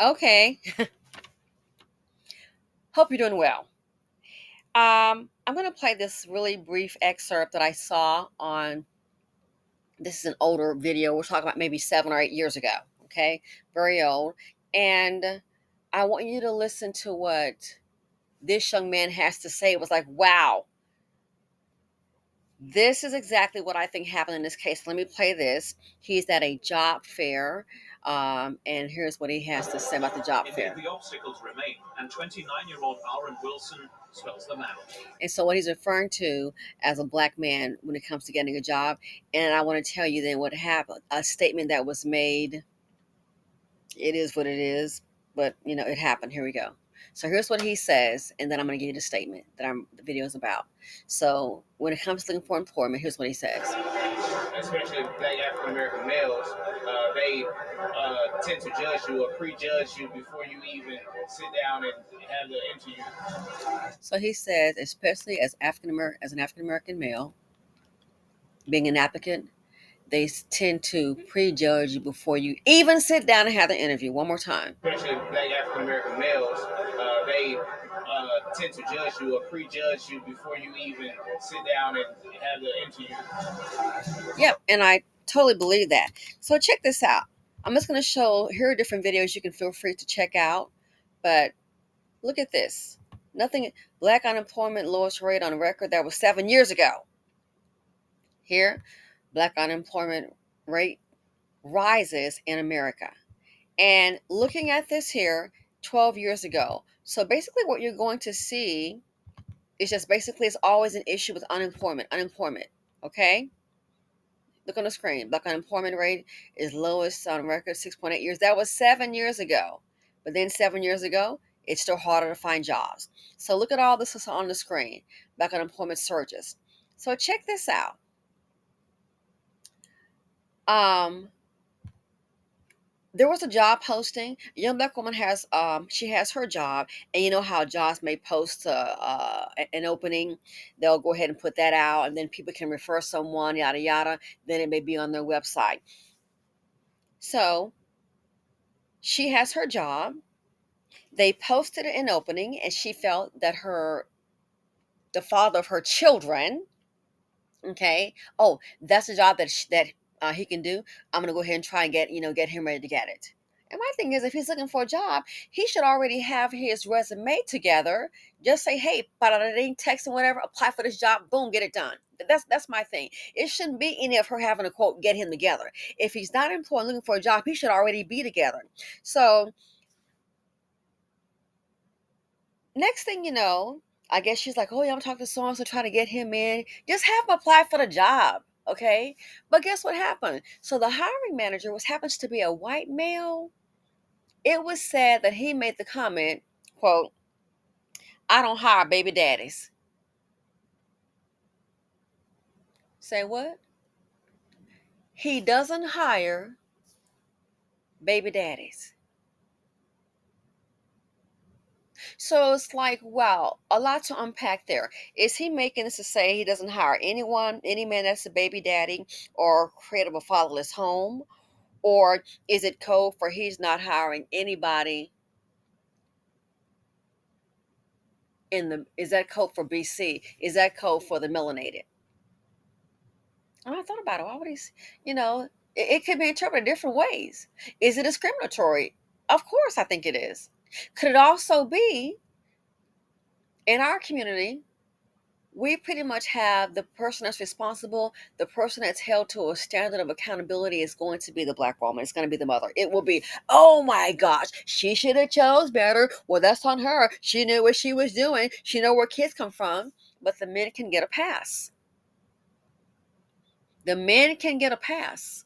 Okay. Hope you're doing well. I'm going to play this really brief excerpt that I saw on. This is an older video. We're talking about maybe 7 or 8 years ago. Okay, very old, and I want you to listen to what this young man has to say. It was like, wow, this is exactly what I think happened in this case. Let me play this. He's at a job fair, and here's what he has to say about the job fair. The obstacles remain, and 29-year-old Aaron Wilson spells them out. And so, what he's referring to as a black man when it comes to getting a job, and I want to tell you then what happened. A statement that was made. It is what it is, but it happened. Here we go. So here's what he says, and then I'm going to give you the statement that the video is about. So when it comes to looking for employment, here's what he says. Especially black African American males, they tend to judge you or prejudge you before you even sit down and have the interview. So he says, especially as an African American male, being an applicant, they tend to prejudge you before you even sit down and have the interview. One more time. Especially black African American males, they tend to judge you or prejudge you before you even sit down and have the interview. Yep, and I totally believe that. So check this out. I'm just going to show, here are different videos you can feel free to check out. But look at this. Black unemployment lowest rate on record. That was 7 years ago. Here, black unemployment rate rises in America. And looking at this here, 12 years ago. So basically what you're going to see is just basically it's always an issue with unemployment, okay? Look on the screen. Black unemployment rate is lowest on record, 6.8 years. That was 7 years ago. But then 7 years ago, it's still harder to find jobs. So look at all this on the screen. Black unemployment surges. So check this out. There was a job posting. A young black woman has her job, and you know how jobs may post an opening. They'll go ahead and put that out, and then people can refer someone, yada yada. Then it may be on their website. So she has her job. They posted an opening, and she felt that the father of her children, okay, oh, that's a job that he can do. I'm gonna go ahead and try and get him ready to get it. And my thing is, if he's looking for a job, he should already have his resume together. Just say, hey, text and whatever, apply for this job, boom, get it done. That's my thing. It shouldn't be any of her having to quote get him together. If he's not employed looking for a job, he should already be together. So next thing you know, I guess she's like, oh yeah, I'm talking to so and so trying to get him in. Just have him apply for the job. Okay. But guess what happened? So the hiring manager, which happens to be a white male, it was said that he made the comment, quote, I don't hire baby daddies. Say what? He doesn't hire baby daddies. So it's like, wow, a lot to unpack there. Is he making this to say he doesn't hire any man that's a baby daddy or creator of a fatherless home? Or is it code for he's not hiring anybody is that code for BC? Is that code for the melanated? And I thought about it. Why would it could be interpreted different ways. Is it discriminatory? Of course, I think it is. Could it also be in our community? We pretty much have the person that's responsible, the person that's held to a standard of accountability is going to be the black woman. It's going to be the mother. It will be, oh my gosh, she should have chose better. Well, that's on her. She knew what she was doing. She knew where kids come from. But the men can get a pass. The men can get a pass.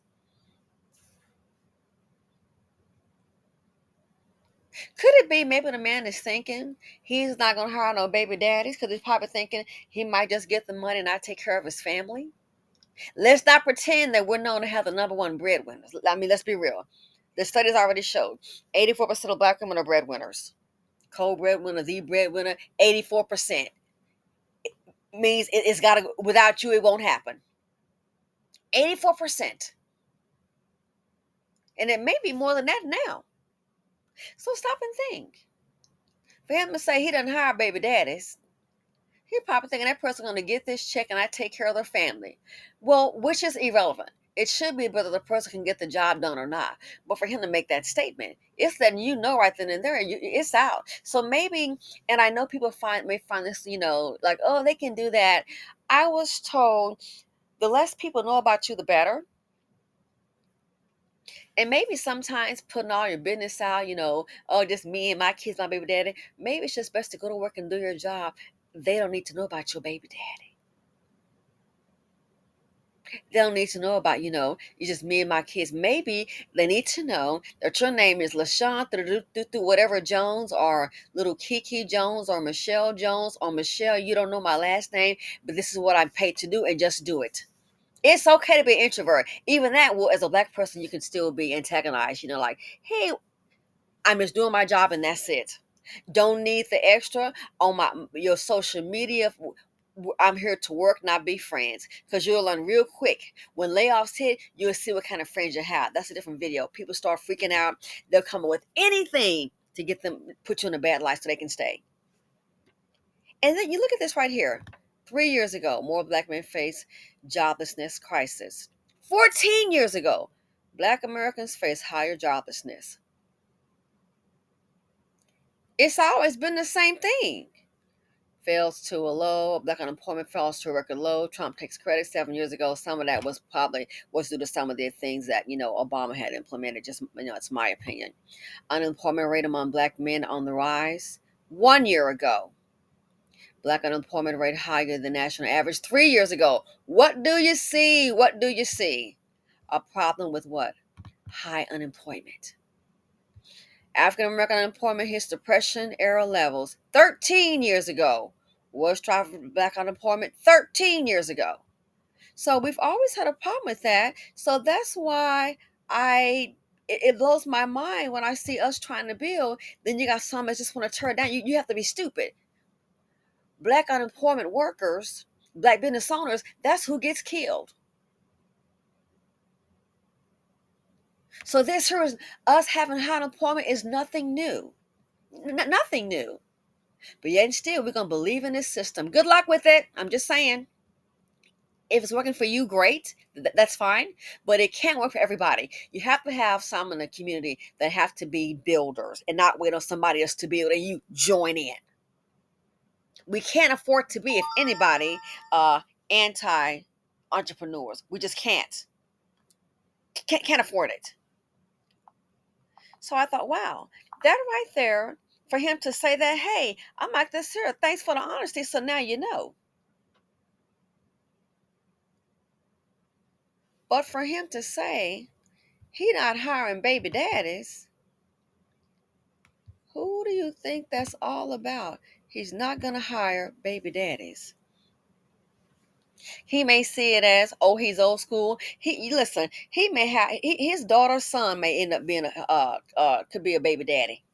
Could it be maybe the man is thinking he's not going to hire no baby daddies because he's probably thinking he might just get the money and not take care of his family? Let's not pretend that we're known to have the number one breadwinners. I mean, let's be real. The studies already showed 84% of black women are breadwinners. Co-breadwinner, the breadwinner, 84%. Means it's got to, without you, it won't happen. 84%. And it may be more than that now. So stop and think. For him to say he doesn't hire baby daddies, he probably thinking that person going to get this check and I take care of their family. Well, which is irrelevant. It should be whether the person can get the job done or not. But for him to make that statement, it's letting you know right then and there, it's out. So maybe, and I know people may find this, like, oh, they can do that. I was told the less people know about you, the better. And maybe sometimes putting all your business out, oh, just me and my kids, my baby daddy, maybe it's just best to go to work and do your job. They don't need to know about your baby daddy. They don't need to know about, it's just me and my kids. Maybe they need to know that your name is LaShawn, whatever Jones, or little Kiki Jones, or Michelle Jones, or Michelle, you don't know my last name, but this is what I'm paid to do, and just do it. It's okay to be an introvert. Even that will, as a black person, you can still be antagonized, like, hey, I'm just doing my job and that's it. Don't need the extra on your social media. I'm here to work, not be friends. Because you'll learn real quick. When layoffs hit, you'll see what kind of friends you have. That's a different video. People start freaking out. They'll come up with anything to get them, put you in a bad light so they can stay. And then you look at this right here. 3 years ago, more black men face joblessness crisis. 14 years ago, black Americans face higher joblessness. It's always been the same thing. Falls to a low. Black unemployment falls to a record low. Trump takes credit 7 years ago. Some of that was due to some of the things that Obama had implemented. Just it's my opinion. Unemployment rate among black men on the rise. 1 year ago, black unemployment rate higher than national average. 3 years ago, what do you see? What do you see? A problem with what? High unemployment. African American unemployment hits Depression era levels 13 years ago. Worst driver for black unemployment 13 years ago. So we've always had a problem with that. So that's why it blows my mind when I see us trying to build. Then you got some that just want to tear it down. You have to be stupid. Black unemployment workers, black business owners, that's who gets killed. So this here is us having high unemployment is nothing new. Nothing new. But yet and still, we're going to believe in this system. Good luck with it. I'm just saying. If it's working for you, great. That's fine. But it can't work for everybody. You have to have some in the community that have to be builders and not wait on somebody else to build and you join in. We can't afford to be, if anybody, anti-entrepreneurs. We just can't. Can't afford it. So I thought, wow, that right there, for him to say that, hey, I'm like this here. Thanks for the honesty. So now you know. But for him to say he not hiring baby daddies, who do you think that's all about? He's not going to hire baby daddies. He may see it as, oh, he's old school. Listen. He may have his daughter's son may end up being could be a baby daddy.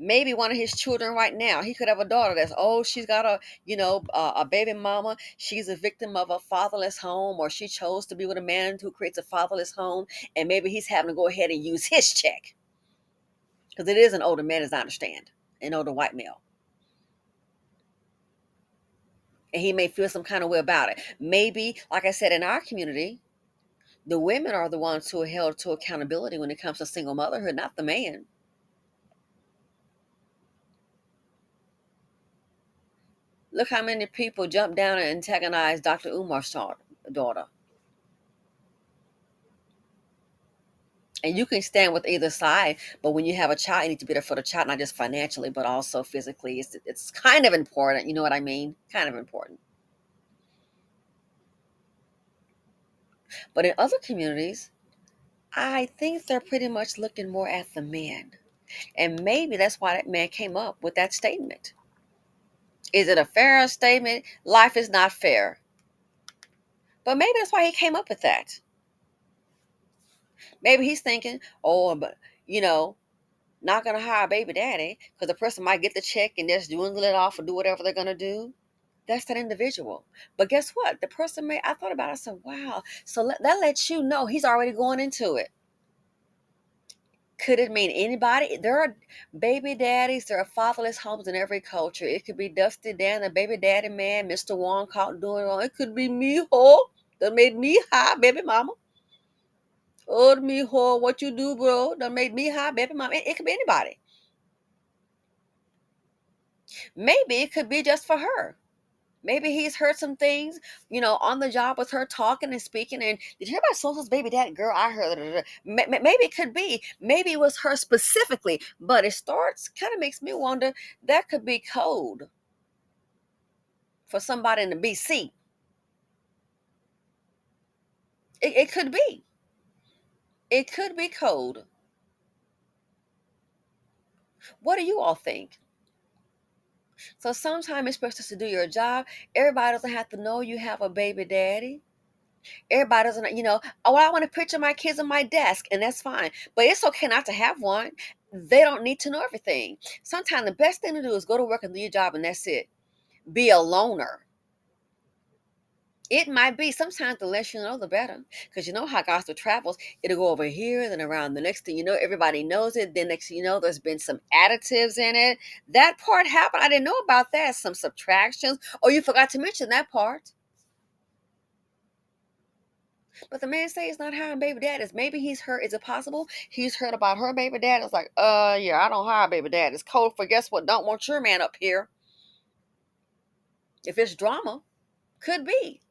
Maybe one of his children right now, he could have a daughter that's, oh, she's got a baby mama. She's a victim of a fatherless home, or she chose to be with a man who creates a fatherless home, and maybe he's having to go ahead and use his check because it is an older man, as I understand, an older white male, and he may feel some kind of way about it. Maybe, like I said, in our community, the women are the ones who are held to accountability when it comes to single motherhood, not the man. Look how many people jump down and antagonize Dr. Umar's daughter. And you can stand with either side, but when you have a child, you need to be there for the child, not just financially, but also physically. It's kind of important. You know what I mean? Kind of important. But in other communities, I think they're pretty much looking more at the man. And maybe that's why that man came up with that statement. Is it a fair statement? Life is not fair. But maybe that's why he came up with that. Maybe he's thinking, oh, but, not going to hire a baby daddy because the person might get the check and just dwindle it off or do whatever they're going to do. That's that individual. But guess what? The person I thought about it, I said, wow. So that lets you know he's already going into it. Could it mean anybody? There are baby daddies, there are fatherless homes in every culture. It could be Dusty Dan, the baby daddy man, Mr. Wong caught doing wrong. It could be me, ho. That made me high, baby mama. Oh, me, ho, what you do, bro? That made me high, baby mama. It could be anybody. Maybe it could be just for her. Maybe he's heard some things, on the job with her talking and speaking. And did you hear about Sosa's baby daddy? Girl, I heard. Maybe it could be. Maybe it was her specifically. But it kind of makes me wonder, that could be code for somebody in the BC. It could be. It could be code. What do you all think? So sometimes it's supposed to do your job. Everybody doesn't have to know you have a baby daddy. Everybody doesn't, oh, I want to picture my kids on my desk, and that's fine. But it's okay not to have one. They don't need to know everything. Sometimes the best thing to do is go to work and do your job, and that's it. Be a loner. It might be. Sometimes the less you know, the better. Because you know how gospel travels. It'll go over here, then around. The next thing you know, everybody knows it. Then next thing you know, there's been some additives in it. That part happened. I didn't know about that. Some subtractions. Oh, you forgot to mention that part. But the man say he's not hiring baby daddies. Maybe he's heard. Is it possible he's heard about her baby dad? It's like, yeah, I don't hire baby daddies. Code for guess what? Don't want your man up here. If it's drama, could be.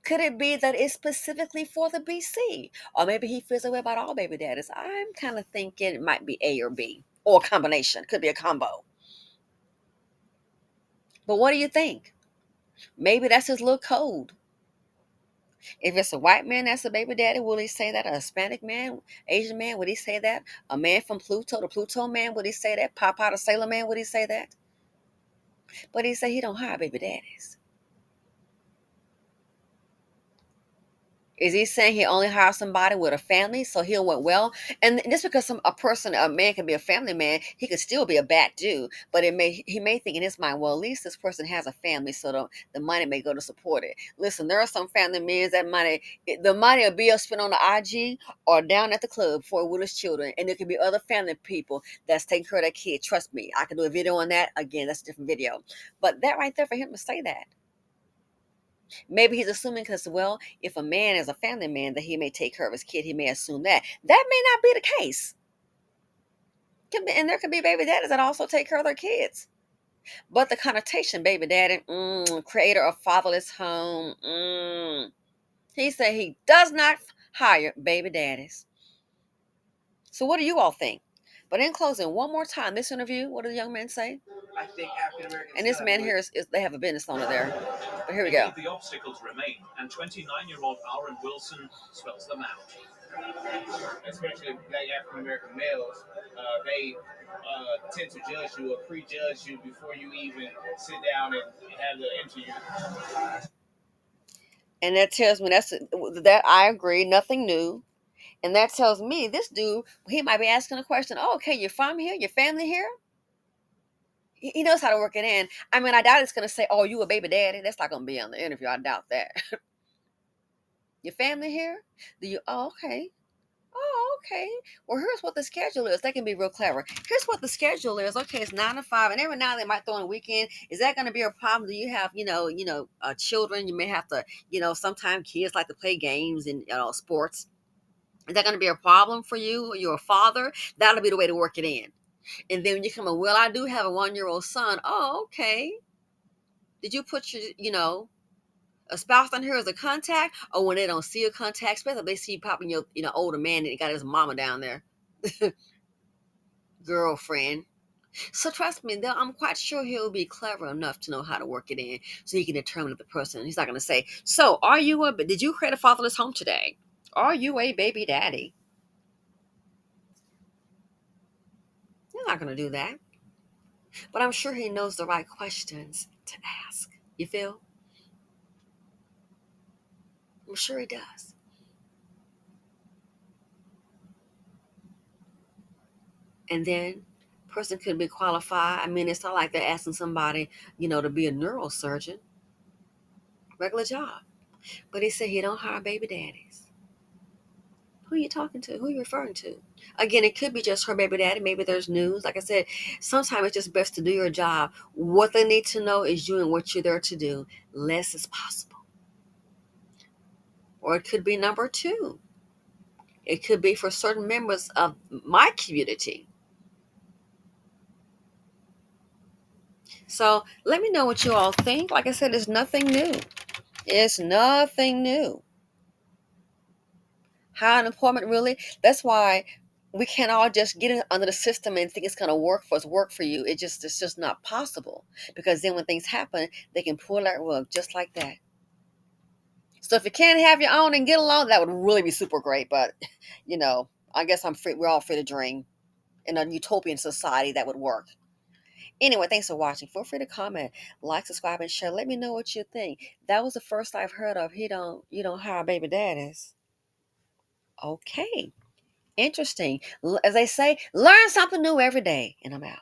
Could it be that it's specifically for the BC? Or maybe he feels a way about all baby daddies. I'm kind of thinking it might be A or B. Or a combination. Could be a combo. But what do you think? Maybe that's his little code. If it's a white man that's a baby daddy, will he say that? A Hispanic man, Asian man, would he say that? A man from Pluto, the Pluto man, would he say that? Popeye the Sailor Man, would he say that? But he say he don't hire baby daddies. Is he saying he only hires somebody with a family so he'll want well? And just because a man can be a family man, he could still be a bad dude. But he may think in his mind, well, at least this person has a family, so the money may go to support it. Listen, there are some family men that the money will be spent on the IG or down at the club for with his children. And there could be other family people that's taking care of that kid. Trust me, I can do a video on that. Again, that's a different video. But that right there for him to say that. Maybe he's assuming because, well, if a man is a family man, that he may take care of his kid, he may assume that. That may not be the case. And there could be baby daddies that also take care of their kids. But the connotation, baby daddy, creator of fatherless home, he said he does not hire baby daddies. So what do you all think? But in closing, one more time, this interview, what did the young man say? I think African Americans. And this man here they have a business owner there. But here we go. The obstacles remain, and 29-year-old Aaron Wilson spells them out. Especially black African American males, they tend to judge you or prejudge you before you even sit down and have the interview. And that tells me that I agree, nothing new. And that tells me this dude, he might be asking a question. Oh, okay, you're from here? Your family here? He knows how to work it in. I mean, I doubt it's going to say, oh, you a baby daddy. That's not going to be on the interview. I doubt that. Your family here? Oh, okay. Oh, okay. Well, here's what the schedule is. They can be real clever. Here's what the schedule is. Okay, it's 9 to 5, and every now and then they might throw in a weekend. Is that going to be a problem? Do you have, children? You may have to, sometimes kids like to play games and sports. Is that going to be a problem for you? You're a father. That'll be the way to work it in. And then when you come in, well, I do have a 1-year-old son. Oh, okay. Did you put your, a spouse on here as a contact? Or when they don't see a contact, especially if they see you popping your, older man and he got his mama down there. Girlfriend. So trust me, I'm quite sure he'll be clever enough to know how to work it in so he can determine if the person, he's not going to say, so did you create a fatherless home today? Are you a baby daddy? He's not going to do that. But I'm sure he knows the right questions to ask. You feel? I'm sure he does. And then person could be qualified. I mean, it's not like they're asking somebody, to be a neurosurgeon. Regular job. But he said he don't hire baby daddies. Who are you talking to? Who are you referring to? Again, it could be just her baby daddy. Maybe there's news. Like I said, sometimes it's just best to do your job. What they need to know is you and what you're there to do. Less is possible. Or it could be number two. It could be for certain members of my community. So let me know what you all think. Like I said, it's nothing new. It's nothing new. High unemployment, really? That's why we can't all just get it under the system and think it's going to work for us, work for you. It's just not possible, because then when things happen, they can pull that rug just like that. So if you can't have your own and get along, that would really be super great. But I guess I'm free. We're all free to dream in a utopian society that would work. Anyway, thanks for watching. Feel free to comment, like, subscribe, and share. Let me know what you think. That was the first I've heard of you don't hire baby daddies. Okay. Interesting. As they say, learn something new every day. And I'm out.